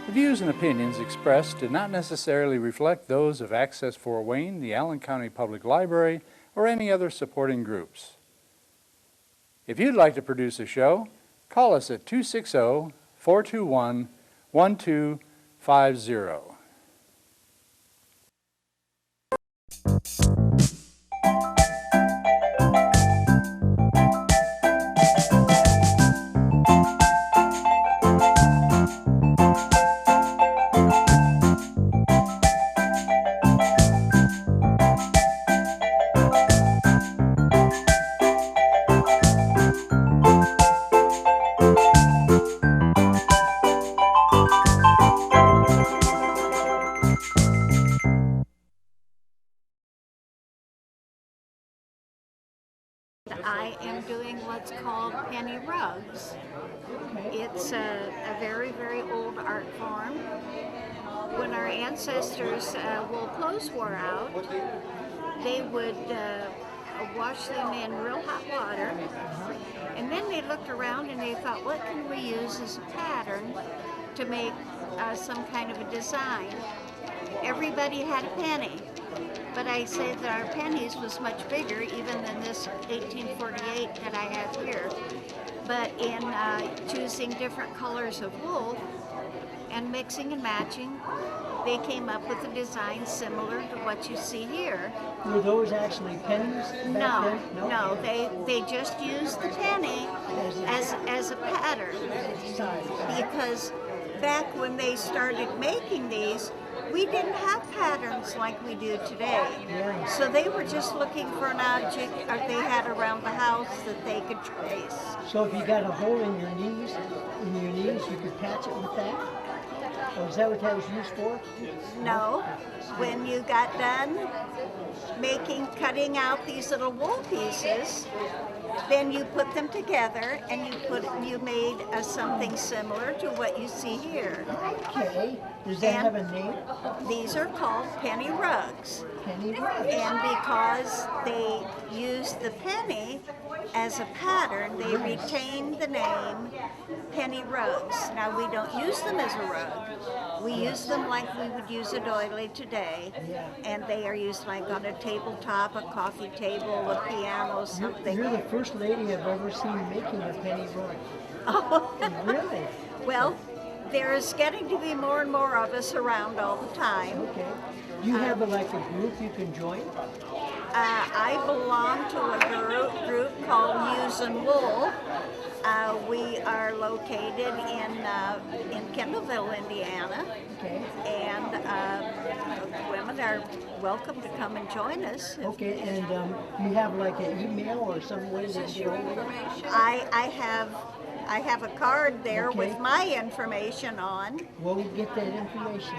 The views and opinions expressed do not necessarily reflect those of Access Fort Wayne, the Allen County Public Library, or any other supporting groups. If you'd like to produce a show, call us at 260-421-1250. I am doing what's called penny rugs. It's a very, very old art form. When our ancestors' wool clothes wore out, they would wash them in real hot water, and then they looked around and they thought, what can we use as a pattern to make some kind of a design? Everybody had a penny. But I say that our pennies was much bigger even than this 1848 that I have here. But in choosing different colors of wool and mixing and matching, they came up with a design similar to what you see here. Were those actually pennies back then? No, they just used the penny as a pattern. Because back when they started making these, we didn't have patterns like we do today. Yeah. So they were just looking for an object they had around the house that they could trace. So if you got a hole in your knees, you could patch it with that? Or is that what that was used for? No. When you got done cutting out these little wool pieces, then you put them together and you made something similar to what you see here. Okay. Does that have a name? These are called penny rugs. Penny rugs. And because they used the penny as a pattern, they retained the name penny rugs. Now we don't use them as a rug. We use them like we would use a doily today. And they are used like on a tabletop, a coffee table, a piano, something. You're the first lady I've ever seen making a penny rug. Oh. Really? Well, there's getting to be more and more of us around all the time. Okay. Do you have like a group you can join? I belong to a group called Muse and Wool. We are located in Kendallville, Indiana. Okay. And women are welcome to come and join us. Okay, and you have like an email or some way to get over? I have a card there with my information on. Well, we'll get that information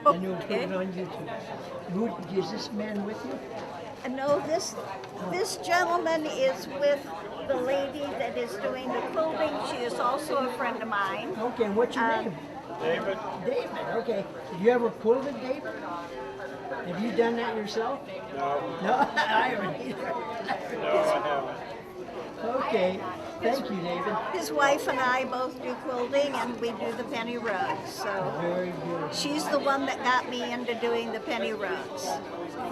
and you'll put it on YouTube. Is this man with you? No, this gentleman is with the lady that is doing the clothing. She is also a friend of mine. Okay, what's your name? David. David, okay. Have you ever quilted, David? Have you done that yourself? No. No, I haven't either. No, I haven't. Okay, thank you, David. His wife and I both do quilting, and we do the penny rugs. So Very good. she's the one that got me into doing the penny rugs.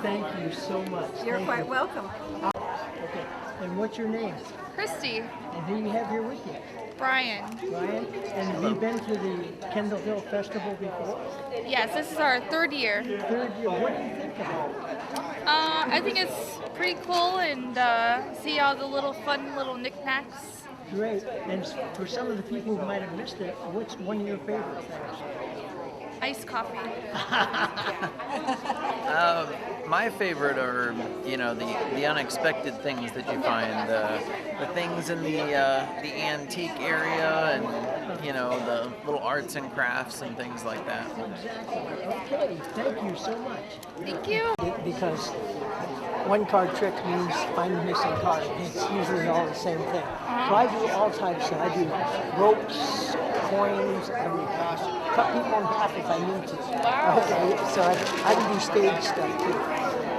Thank you so much. You're Thank quite you. welcome. Okay, and what's your name? Christy, And who you have here with you? Brian. Brian? And have you been to the Kendallville Festival before? Yes, this is our third year. Third year. What do you think about it? I think it's pretty cool and see all the fun little knickknacks. Great. And for some of the people who might have missed it, what's one of your favorite things? Iced coffee. My favorite are, the unexpected things that you find, the things in the antique area, and the little arts and crafts and things like that. Exactly. Okay. Thank you so much. Thank you. Because one card trick means find the missing card. It's usually all the same thing. So I do all types. I do ropes, coins, cut people in half if I need to. Okay, so I can do stage stuff too.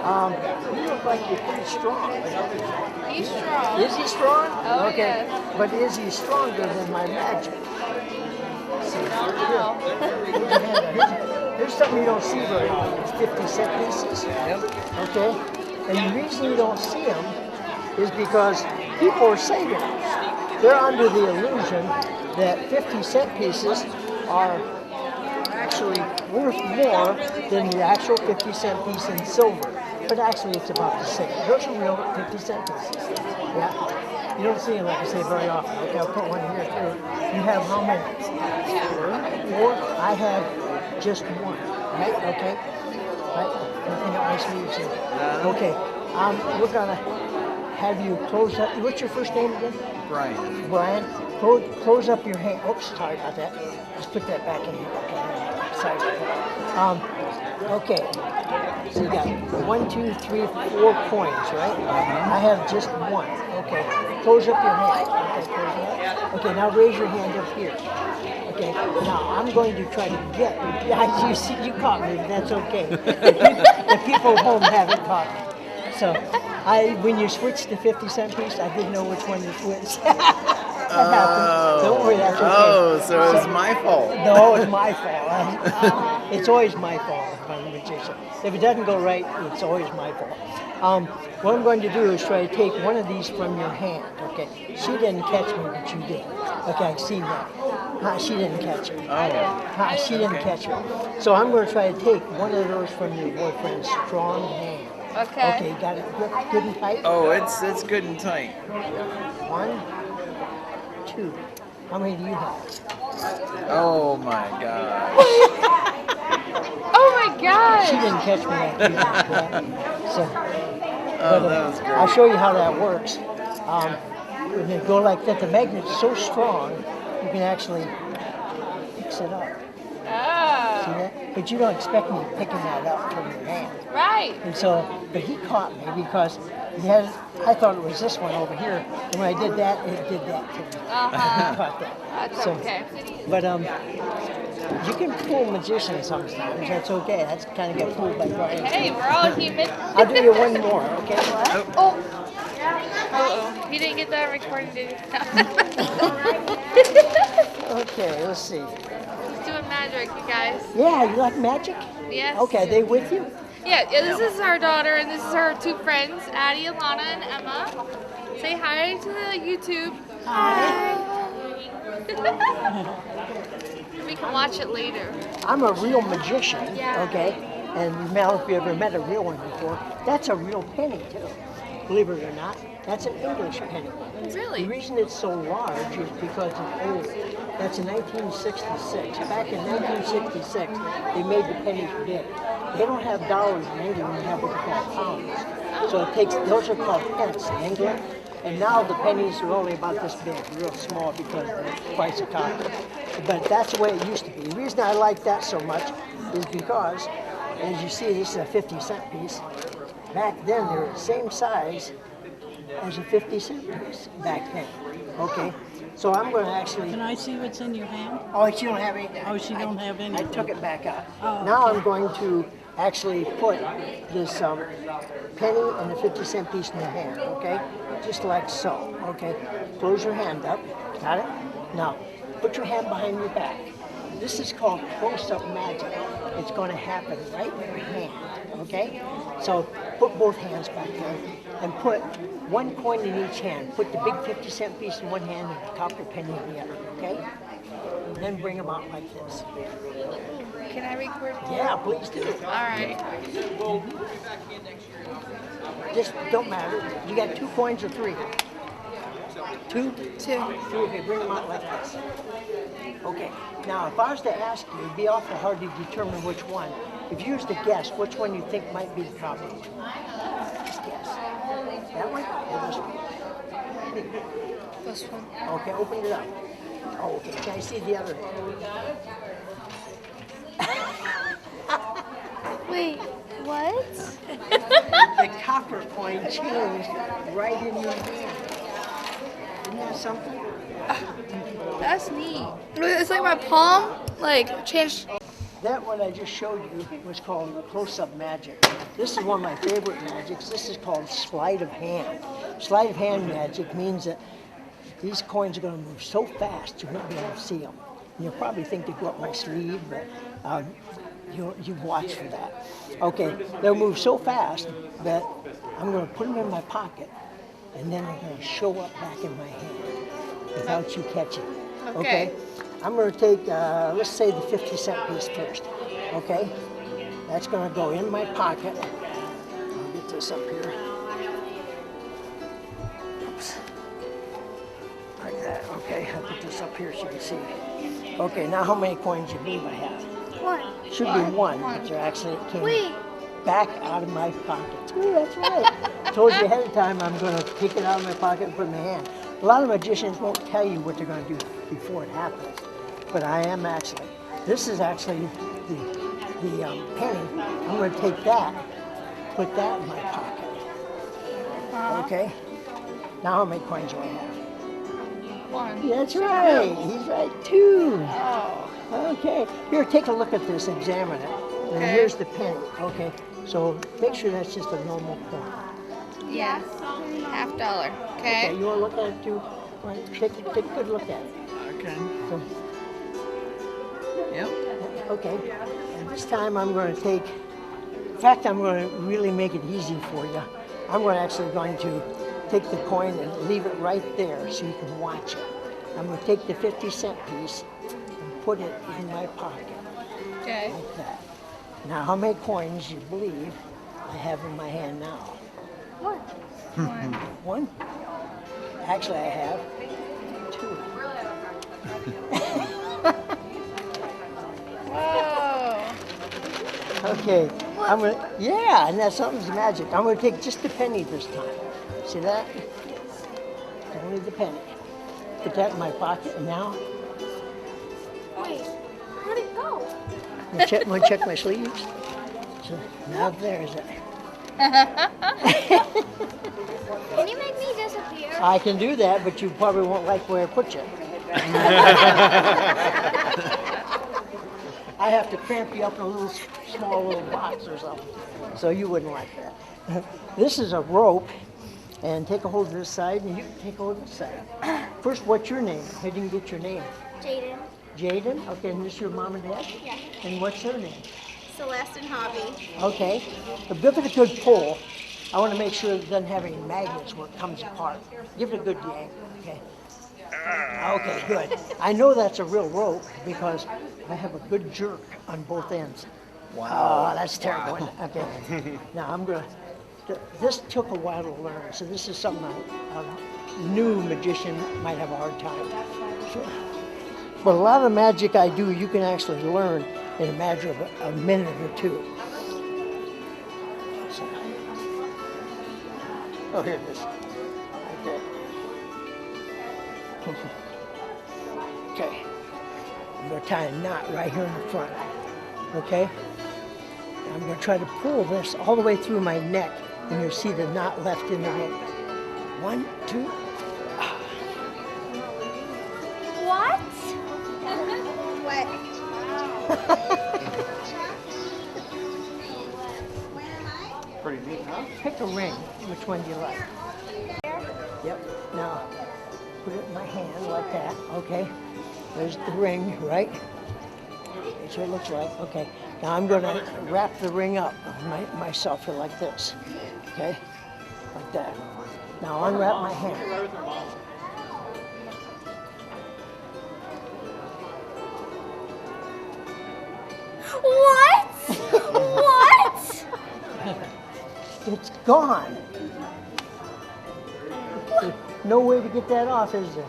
You look like you're pretty strong. He's strong. Is he strong? Oh, okay. yes. But is he stronger than my magic? So, good. Wow. Here's something you don't see very often. It's 50-cent pieces. Okay? And the reason you don't see them is because people are saving them. They're under the illusion that 50-cent pieces are actually worth more than the actual 50-cent piece in silver. But actually, it's about the same. Those are real 50-cent pieces. Yeah. You don't see them, like I say, very often. Okay, I'll put one here too. You have how many? Four. I have just one. Right? Okay. Right. Anything up my sleeves here. Okay. We're gonna have you close up. What's your first name again? Brian. Brian. Close up your hand. Oops, sorry about that. Just put that back in here. Okay. Sorry about that. Okay. So you got 1, 2, 3, 4 coins, right? I have just one. Okay. Close up your hand. Okay, close it up. Okay, now raise your hand up here. Okay. Now I'm going to try to get. Yeah, you see, you caught me, but that's okay. The people at home haven't caught me. So, when you switched to 50-cent piece, I didn't know which one to switch. That happened. Don't worry, that's okay. Oh, so it was my fault. No, it's my fault. It's always my fault if I'm a magician. If it doesn't go right, it's always my fault. What I'm going to do is try to take one of these from your hand. Okay. She didn't catch me, but you did. Okay, I see that. She didn't catch me. Oh. She didn't catch me. So I'm going to try to take one of those from your boyfriend's strong hand. Okay. Okay, got it good and tight? Oh, it's good and tight. 1, 2. How many do you have? Oh my god. Oh my gosh. She didn't catch me like you did. So, Oh, that was great. I'll show you how that works. When you go like that, the magnet's so strong, you can actually fix it up. See Oh. that? But you don't expect me picking that up from your hand. Right. And so, but he caught me because he had, I thought it was this one over here. And when I did that, it did that to me. He caught that. That's okay. But you can fool magicians sometimes. That's okay. That's kind of get fooled by Brian. Hey, we're all human. I'll do you one more, okay? Oh. Uh-oh. He didn't get that recording, did he? Okay, let's see. He's doing magic, you guys. Yeah, you like magic? Yes. Okay, are they with you? Yeah, this is our daughter, and this is her two friends, Addie, Alana, and Emma. Say hi to the YouTube. Hi. We can watch it later. I'm a real magician, Yeah. okay? And Mel, if you ever met a real one before, that's a real penny too. Believe it or not, that's an English penny. The Really? reason it's so large is because it's old. That's in 1966. Back in 1966, they made the pennies big. They don't have dollars in England, they have what they call pounds. So it takes, those are called pence in England. And now the pennies are only about this big, real small because of the price of copper. But that's the way it used to be. The reason I like that so much is because, as you see, this is a 50-cent piece. Back then, they were the same size as a 50-cent piece back then. Okay, so I'm going to actually. Can I see what's in your hand? Oh, she don't have any. Oh, she don't have any. I took it back out. Oh, Now I'm going to actually put this penny and the 50-cent piece in your hand. Okay, just like so. Okay, close your hand up. Got it? Now, put your hand behind your back. This is called close-up magic. It's going to happen right in your hand. Okay? So put both hands back there and put one coin in each hand. Put the big 50-cent piece in one hand and the copper penny in the other. Okay? And then bring them out like this. Can I record? Yeah, please do. All right. Just don't matter. You got 2 coins or 3? 2? 2. Okay, bring them out like this. Okay. Now, if I was to ask you, it'd be awful hard to determine which one. If you was to guess which one you think might be the copper, just guess. That one or this one? This one. Okay, open it up. Oh, okay. Can I see the other? Wait, what? The copper coin changed right in your hand. Isn't that something? That's neat. It's like my palm, like, changed. That one I just showed you was called close-up magic. This is one of my favorite magics. This is called sleight of hand. Sleight of hand magic means that these coins are going to move so fast you won't be able to see them. You'll probably think to go up my sleeve, but you watch for that. Okay, they'll move so fast that I'm going to put them in my pocket, and then they're going to show up back in my hand without you catching. Okay. I'm going to take, let's say, the 50-cent piece first. Okay, that's going to go in my pocket. I'll get this up here. Oops. Like that. Okay, I'll put this up here so you can see. Okay, now how many coins do you believe I have? One. Should be one, but they're actually came back out of my pocket. Ooh, that's right. Told you ahead of time I'm going to take it out of my pocket and put it in my hand. A lot of magicians won't tell you what they're going to do before it happens, but I am actually. This is actually the penny. I'm going to take that, put that in my pocket. Okay. Now how many coins do I have? One. That's right. He's right. Two. Oh. Okay. Here, take a look at this. Examine it. And Okay. here's the penny. Okay. So make sure that's just a normal coin. Yes. $50. Okay. Okay. You want to look at it too? Right. Take a good look at it. Okay. So, Yep. okay. And this time I'm going to take. In fact, I'm going to really make it easy for you. I'm actually going to take the coin and leave it right there so you can watch it. I'm going to take the 50-cent piece and put it in my pocket. Okay. Like that. Now, how many coins do you believe I have in my hand now? One. One? Actually, I have two. Whoa. Okay, I'm gonna, yeah, and that's something's magic. I'm gonna take just the penny this time. See that? Only the penny. Put that in my pocket, and now, Wait, where'd it go? want to check my sleeves? So, now there's it. Can you make me disappear? I can do that, but you probably won't like where I put you. I have to cramp you up in a little small little box or something, so you wouldn't like that. This is a rope, and take a hold of this side, and you can take a hold of this side. First, what's your name? I didn't get your name. Jaden, Jaden? Okay, and this your mom and dad? Yeah. And what's her name? Celeste, and Hobby. Okay. But give it a good pull. I want to make sure it doesn't have any magnets where it comes apart. Give it a good yank, okay? Okay, good. I know that's a real rope because I have a good jerk on both ends. Wow. Oh, that's terrible. Wow. Okay. Now I'm gonna. This took a while to learn, so this is something a new magician might have a hard time. So, but a lot of the magic I do, you can actually learn in a matter of a minute or two. So, oh, here it is. Okay. Okay. I'm going to tie a knot right here in the front. Okay? I'm going to try to pull this all the way through my neck, and you'll see the knot left in the rope. 1, 2. What? What? Pretty neat, huh? Pick a ring. Which one do you like? Yep. Now, put it in my hand like that. Okay. There's the ring, right? That's what it looks like. Okay. Now I'm going to wrap the ring up myself here like this. Okay? Like that. Now unwrap my hand. What? What? It's gone. There's no way to get that off, is there?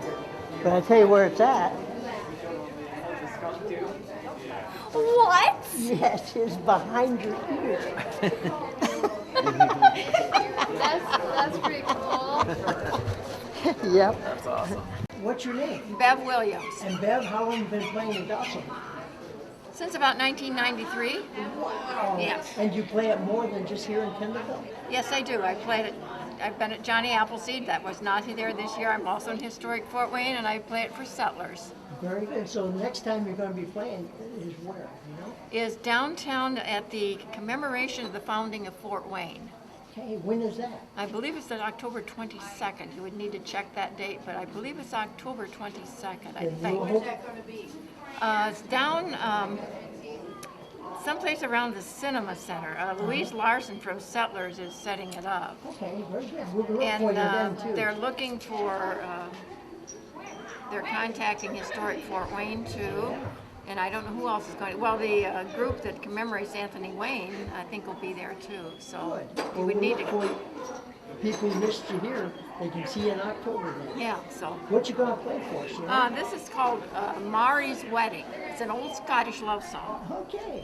But I tell you where it's at. What? Yes, it's behind your ear. That's pretty cool. Yep. That's awesome. What's your name? Bev Williams. And Bev, how long have you been playing in Dawson? Since about 1993. Wow. Yes. And you play it more than just here in Kendallville? Yes, I do. I've been at Johnny Appleseed. That was not there this year. I'm also in historic Fort Wayne, and I play it for Settlers. Very good. So next time you're going to be playing is where, you know? Is downtown at the commemoration of the founding of Fort Wayne. Okay, when is that? I believe it's on October 22nd. You would need to check that date, but I believe it's October 22nd, I And think. we'll hope- It's down someplace around the Cinema Center. Louise Larson from Settlers is setting it up. Okay, very good. We'll look for And you then too. they're looking for, they're contacting Historic Fort Wayne too. And I don't know who else is going. Well, the group that commemorates Anthony Wayne, I think, will be there too. So Good. you Well, would we'll need look to. for people who missed you here, they can see you in October then. Yeah. So What you gonna play for us, you know? this is called Mari's Wedding. It's an old Scottish love song. Okay.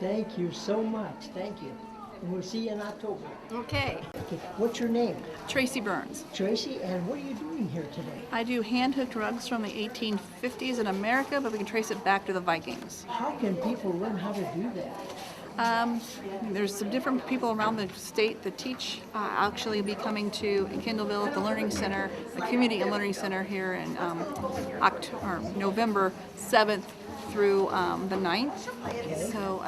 Thank you so much. Thank you. And we'll see you in October. Okay. Okay. What's your name? Tracy Burns. Tracy, and what are you doing here today? I do hand-hooked rugs from the 1850s in America, but we can trace it back to the Vikings. How can people learn how to do that? There's some different people around the state that teach. Actually, be coming to Kendallville at the Learning Center, the Community and Learning Center here in November 7th through the 9th. Okay. So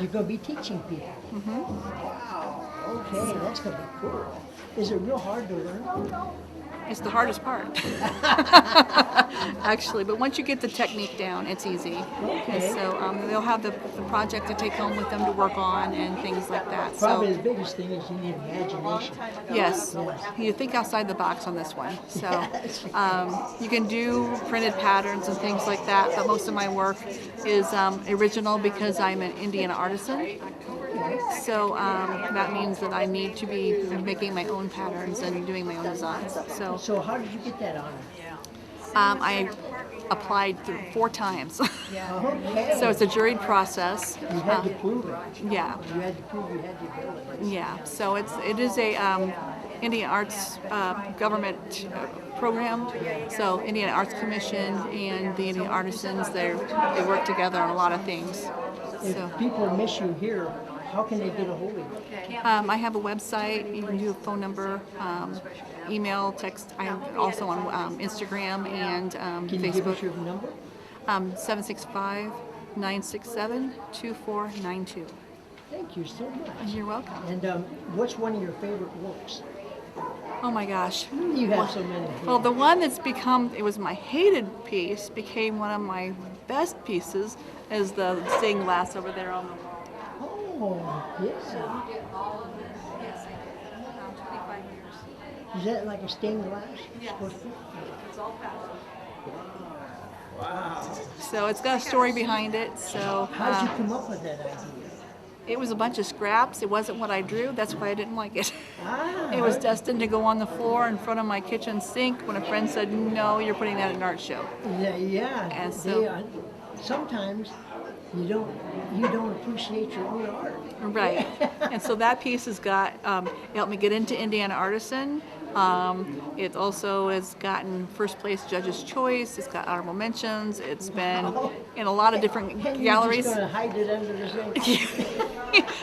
You're going to be teaching people. Wow. Okay, that's going to be cool. Is it real hard to learn? it's the hardest part, actually. But once you get the technique down, it's easy. And so they'll have the project to take home with them to work on and things like that. Probably So the biggest thing is you need imagination. yes, you think outside the box on this one. So you can do printed patterns and things like that, but most of my work is original because I'm an Indian artisan. So that means that I need to be making my own patterns and doing my own designs. So how did you get that honor? I applied 4 times. Okay. So it's a juried process. You had to prove it. Yeah. You had to prove you had the ability. Yeah, so it is a Indian Arts government program. So Indian Arts Commission and the Indian Artisans, they work together on a lot of things. So If people miss you here, how can they get a hold of you? I have a website. You can do a phone number, email, text. I'm also on Instagram and Can you give us Facebook. your number? 765-967-2492. Thank you so much. You're welcome. And what's one of your favorite works? Oh my gosh. You have so many. Well, the one that's become, it was my hated piece, became one of my best pieces, is the stained glass over there on the wall. Oh, yes. 25 years. Is that like a stained glass? Yes. Supposed to be? It's all So it's got a story behind it. So How did you come up with that idea? it was a bunch of scraps. It wasn't what I drew. That's why I didn't like it. Ah, It was destined to go on the floor in front of my kitchen sink when a friend said, "No, you're putting that in an art show." yeah. And so- Sometimes you don't appreciate your own art. Right. And so that piece has got helped me get into Indiana Artisan. It also has gotten first place Judge's Choice. It's got honorable mentions. It's been in a lot of different And galleries. You're just going to hide it under the sink.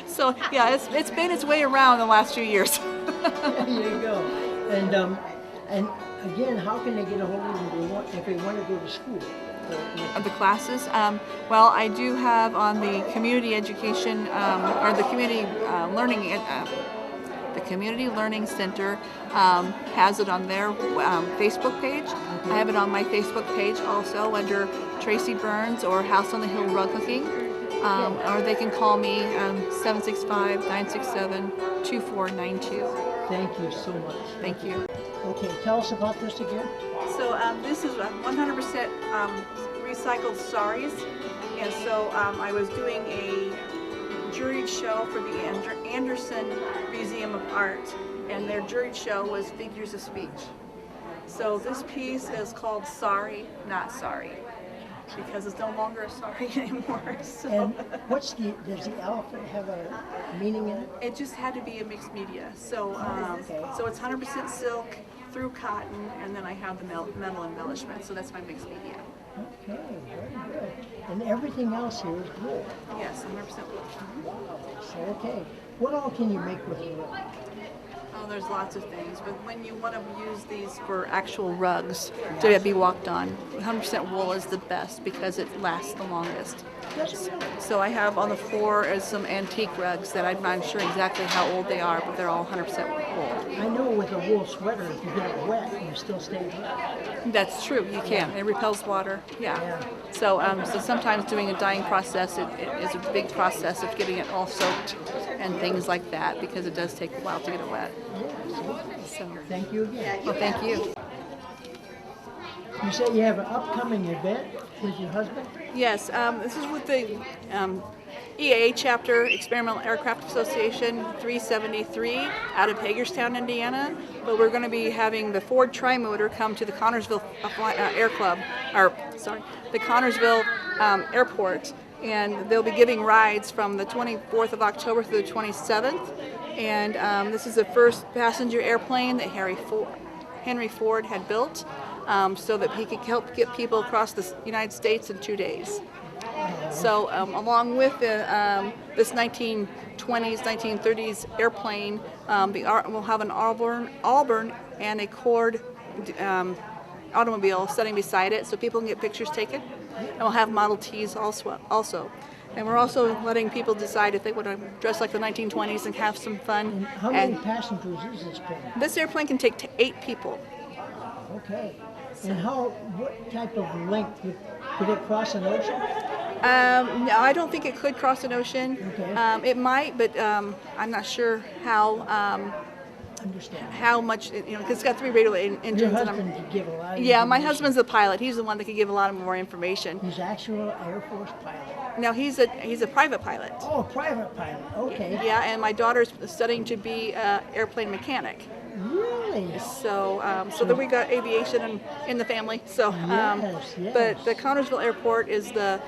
So yeah, it's made its way around the last few years. There you go. And again, how can they get a hold of you if they want to go to school? Of the classes, well, I do have on the community education or the community learning. The Community Learning Center has it on their Facebook page. I have it on my Facebook page also under Tracy Burns or House on the Hill Rug Hooking. Or they can call me 765-967-2492. Thank you so much. Thank you. Okay, tell us about this again. So this is 100% recycled saris, and so I was doing a juried show for the Anderson Museum of Art, and their jury show was figures of speech. So this piece is called Sorry, Not Sorry, because it's no longer a sorry anymore. So. And does the elephant have a meaning in it? It just had to be a mixed media. So, Okay. so it's 100% silk through cotton, and then I have the metal embellishment. So that's my mixed media. Okay, very good. And everything else here is wool. Yes, 100% wool. So, okay. What all can you make with wool? Oh, there's lots of things, but when you want to use these for actual rugs to be walked on, 100% wool is the best because it lasts the longest. So I have on the floor is some antique rugs that I'm not sure exactly how old they are, but they're all 100% wool. I know with a wool sweater, if you get it wet, you still stay wet. That's true, you can. It repels water, yeah. So, so sometimes doing a dyeing process it is a big process of getting it all soaked and things like that because it does take a while to get it wet. So, thank you again. well, thank you. You said you have an upcoming event with your husband? Yes, this is with the EAA chapter, Experimental Aircraft Association 373 out of Hagerstown, Indiana. But we're going to be having the Ford Tri-Motor come to the Connorsville the Connorsville Airport, and they'll be giving rides from the 24th of October through the 27th. And this is the first passenger airplane that Henry Ford had built, so that he could help get people across the United States in 2 days. So along with this 1920s, 1930s airplane, we'll have an Auburn and a Cord automobile sitting beside it so people can get pictures taken. And we'll have Model Ts also. And we're also letting people decide if they want to dress like the 1920s and have some fun. And how many passengers is this plane? This airplane can take 8 people. Okay. And what type of length could it cross an ocean? No, I don't think it could cross an ocean. Okay. It might, but I'm not sure how much, because it's got 3 radial engines. Your husband could give a lot of Yeah, my information. husband's the pilot. He's the one that could give a lot more information. He's actual Air Force pilot. No, he's a private pilot. Oh, private pilot. Okay. Yeah, and my daughter's studying to be an airplane mechanic. Really? So, so then we got aviation in the family. So, Yes, yes. but the Connorsville Airport is the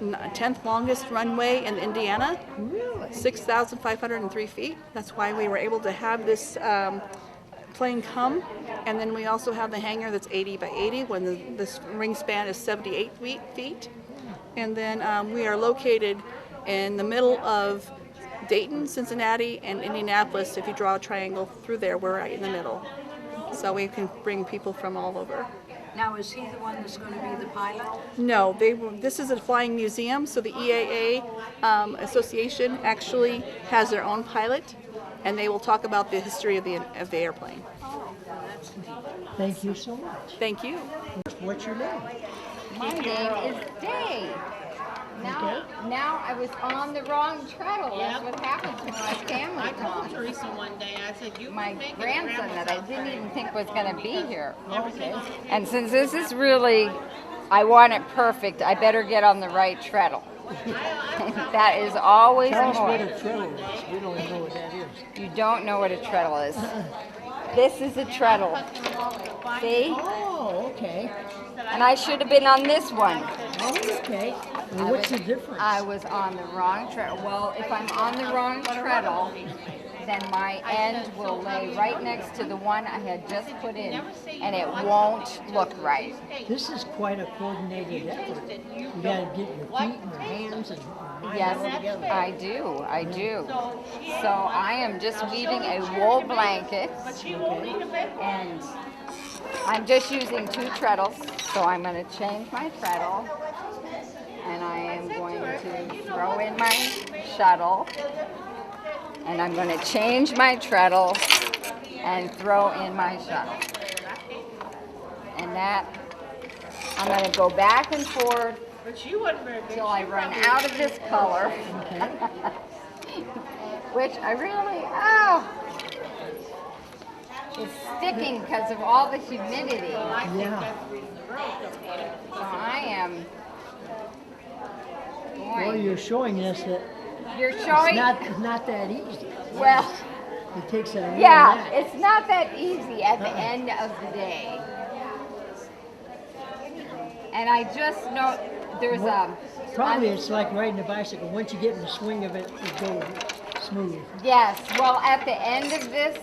10th longest runway in Indiana. Really? 6,503 feet. That's why we were able to have this plane come. And then we also have the hangar that's 80 by 80 when this wingspan is 78 feet. And then we are located in the middle of Dayton, Cincinnati, and Indianapolis. If you draw a triangle through there, we're right in the middle. So we can bring people from all over. Now, is he the one that's going to be the pilot? No, this is a flying museum, so the EAA Association actually has their own pilot, and they will talk about the history of the airplane. Oh, that's neat. Thank you so much. Thank you. What's your name? My name is Day. Now I was on the wrong treadle. That's what happens when my family I told comes. Teresa one day, I said, you My make it grandson grandma's that I house. didn't even think was going to be here. Okay. And since this is really, I want it perfect, I better get on the right treadle. That is always Tell us what more. a treadle is. We don't know what that is. You don't know what a treadle is. This is a treadle. See? Oh, okay. And I should have been on this one. Okay. Well, what's the difference? I was on the wrong treadle. Well, if I'm on the wrong treadle, then my end will lay right next to the one I had just put in, and it won't look right. This is quite a coordinated effort. You got to get your feet and your hands and your mind Yes, all together. I do. So I am just weaving a wool blanket, and I'm just using 2 treadles, so I'm going to change my treadle, and I am going to throw in my shuttle, and I'm going to change my treadle and throw in my shuttle. And that, I'm going to go back and forth till I run out of this color, which I really, it's sticking because of all the humidity. Yeah. So I am Well, going. you're showing us that You're showing. it's not that easy. Well, It takes a real Yeah, knack. it's not that easy at the end of the day. And I just know there's Probably it's like riding a bicycle. Once you get in the swing of it, it goes smooth. yes. Well, at the end of this,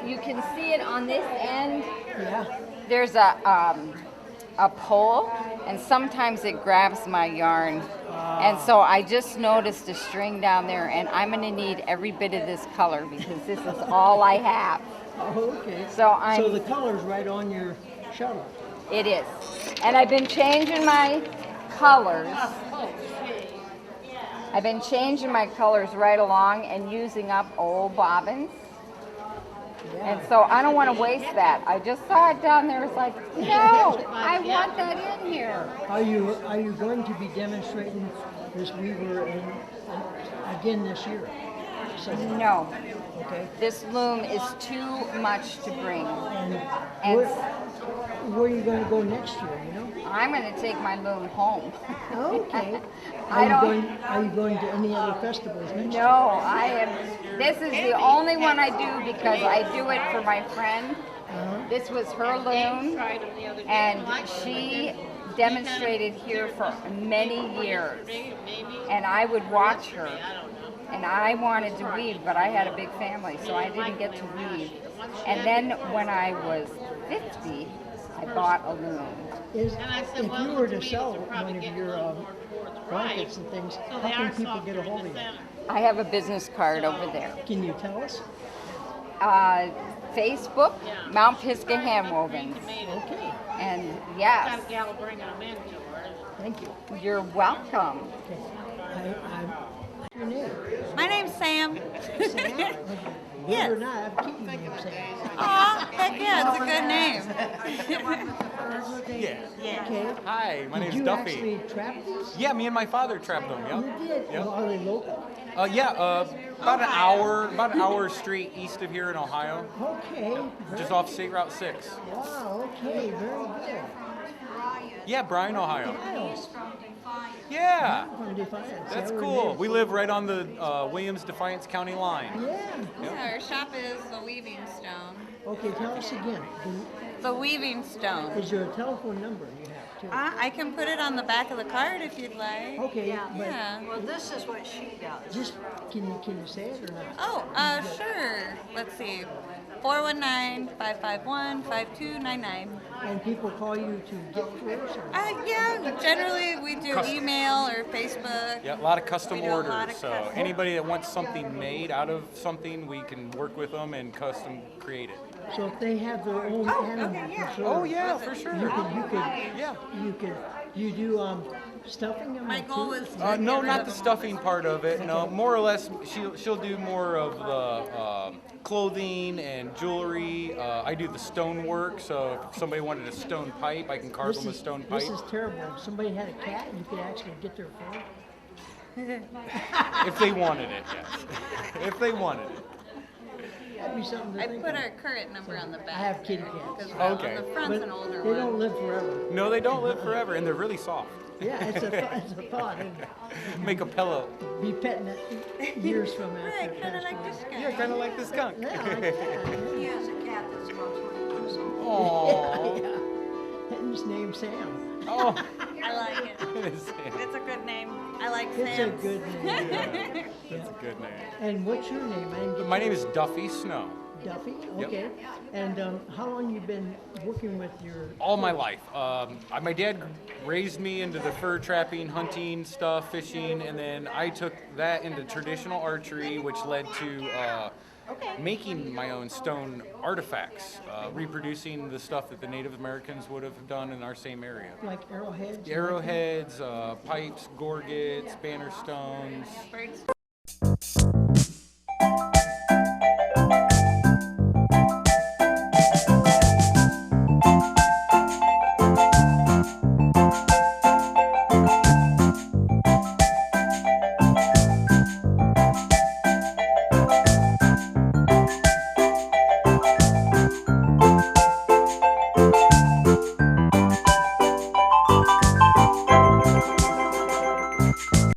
you can see it on this end. Yeah. There's a pole, and sometimes it grabs my yarn. And so I just noticed a string down there, and I'm going to need every bit of this color because this is all I have. Oh, okay. So the color's right on your shuttle. It is. And I've been changing my colors. I've been changing my colors right along and using up old bobbins. And so I don't want to waste that. I just saw it down there. It's like, no, I want that in here. Are you going to be demonstrating this weaver again this year? No. Okay. This loom is too much to bring. And where are you going to go next year, you know? I'm going to take my loom home. Okay. I Are you going to any other festivals next year? No, I am. This is the only one I do because I do it for my friend. This was her loom, and she demonstrated here for many years. And I would watch her. And I wanted to weave, but I had a big family, so I didn't get to weave. And then when I was 50, I bought a loom. If you were to sell one of your blankets and things, how can people get a hold of you? I have a business card over there. Can you tell us? Facebook, Mount Pisgah Handwoven. Okay. And yes. Thank you. You're welcome. Okay. What's your name? My name's Sam. Sam? Believe it or not, I've keeping you Sam. Aw, heck yeah, it's a good name. Yeah. Okay. Hi, my name's Did you Duffy. actually trap these? Yeah, me and my father trapped them. Yep. You did? Yep. Well, are they local? About an hour straight east of here in Ohio, Okay. just off State Route 6. Wow, okay, very good. Yeah, Bryan, Ohio. Miles. Yeah, From Defiance. that's Yeah, cool. we're We live right on the Williams-Defiance County line. there. Yeah. Our shop is the Weaving Stone. Okay, tell us again. The Weaving Stone. Is there a telephone number you have too? I can put it on the back of the card if you'd like. Okay, but Yeah. Well, this is what she does. just can you say it or not? Oh, sure. Let's see. 419-551-5299. And people call you to get yours? Or? Yeah, generally we do email or Facebook. Yeah, a lot of custom We do a orders. lot of So custom. anybody that wants something made out of something, we can work with them and custom create it. So if they have their own animal preserve, Oh yeah, for sure. you do stuffing them? My or goal food? was to No, get rid not of the them. stuffing part of it. No, more or less, she'll do more of the clothing and jewelry. I do the stone work. So if somebody wanted a stone pipe, I can carve them a stone pipe. This is terrible. If somebody had a cat, you could actually get their phone. If they wanted it, yes. If they wanted it. That'd be something to I think put of. our current number on the back. I have kitty cats. Okay. On the front's an older They one. don't live forever. No, they don't live forever, and they're really soft. Yeah, it's a thought. Isn't it? Make a pillow. Be petting it years from after. Right, it kind of passed like away. this guy. Yeah, kind of like the skunk. Yeah, like that. He has a cat that's about 22 years old. Aww. Yeah. And his name's Sam. Oh. I like it. It's a good name. I like It's a Sam's. good name. Yeah. That's a good name. And what's your name? I didn't get My name is Duffy Snow. Duffy. Yep. Okay. And how long you been working with your? All my life. My dad raised me into the fur trapping, hunting stuff, fishing, and then I took that into traditional archery, which led to making my own stone artifacts, reproducing the stuff that the Native Americans would have done in our same area. Like arrowheads? Arrowheads, pipes, gorgets, banner stones. Birds.